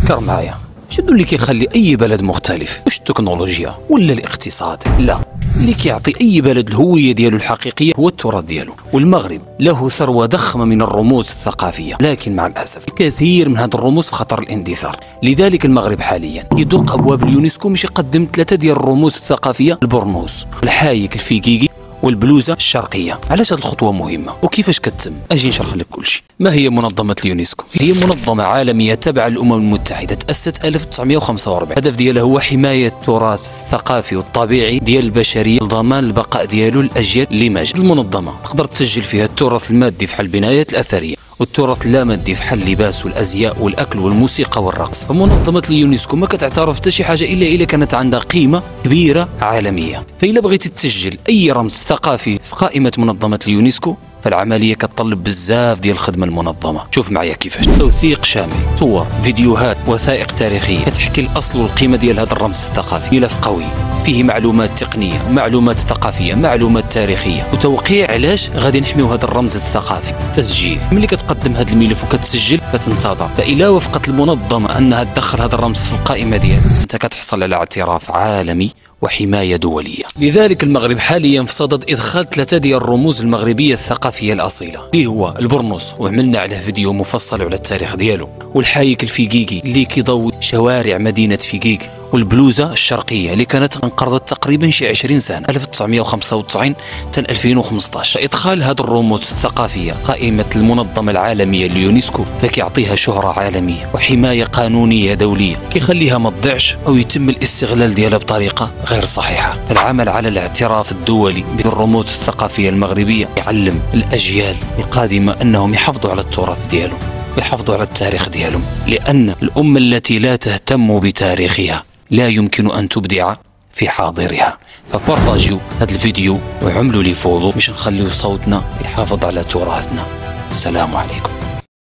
فكر معايا، شنو اللي كيخلي اي بلد مختلف؟ مش التكنولوجيا ولا الاقتصاد، لا، اللي كيعطي اي بلد الهويه ديالو الحقيقيه هو التراث ديالو. والمغرب له ثروه ضخمه من الرموز الثقافيه، لكن مع الاسف الكثير من هذه الرموز في خطر الاندثار. لذلك المغرب حاليا يدق ابواب اليونسكو باش يقدم 3 ديال الرموز الثقافيه: البرنوس، الحايك الفيكيكي، والبلوزه الشرقيه. علاش هذه الخطوه مهمه وكيفاش كتم؟ اجي نشرح لك كل شيء. ما هي منظمه اليونسكو؟ هي منظمه عالميه تابعه للامم المتحده، تاسست 1945. الهدف ديالها هو حمايه التراث الثقافي والطبيعي ديال البشريه لضمان البقاء ديالو للاجيال اللي ما جات. المنظمه تقدر تسجل فيها التراث المادي فحال البنايات الاثريه، والتراث اللامادي فحال اللباس والازياء والاكل والموسيقى والرقص. فمنظمه اليونسكو ما كتعترف حتى شي حاجه الا اذا كانت عندها قيمه كبيره عالميه. فإلا بغيتي تسجل اي رمز ثقافي في قائمه منظمه اليونسكو فالعمليه كتطلب بزاف ديال الخدمه المنظمه. شوف معايا كيفاش: توثيق شامل، صور، فيديوهات، وثائق تاريخيه كتحكي الاصل والقيمه ديال هذا الرمز الثقافي. ملف قوي فيه معلومات تقنيه ومعلومات ثقافيه، معلومات تاريخيه، وتوقيع علاش غادي نحميو هذا الرمز الثقافي. تسجيل: ملي كتقدم هذا الملف وكتسجل كتنتظر، فإلا وافقت المنظمه انها تدخل هذا الرمز في القائمه ديالها انت كتحصل على اعتراف عالمي وحماية دولية. لذلك المغرب حاليا في صدد إدخال 3 ديال الرموز المغربية الثقافية الأصيلة، اللي هو البرنوس وعملنا عليه فيديو مفصل على التاريخ ديالو، والحايك الفيكيكي اللي كيضوي شوارع مدينة فيكيك، والبلوزة الشرقية اللي كانت انقرضت تقريبا شي 20 سنة 1995 حتى 2015. إدخال هذه الرموز الثقافية قائمة المنظمة العالمية اليونسكو فكيعطيها شهرة عالمية وحماية قانونية دولية، كيخليها ما تضيعش أو يتم الاستغلال ديالها بطريقة غير صحيحة. العمل على الاعتراف الدولي بالرموز الثقافية المغربية يعلم الأجيال القادمة أنهم يحافظوا على التراث ديالهم ويحافظوا على التاريخ ديالهم، لأن الأمة التي لا تهتم بتاريخها لا يمكن أن تبدع في حاضرها. فبارطاجيو هذا الفيديو وعملوا لي فولو باش نخليو صوتنا يحافظ على تراثنا. السلام عليكم.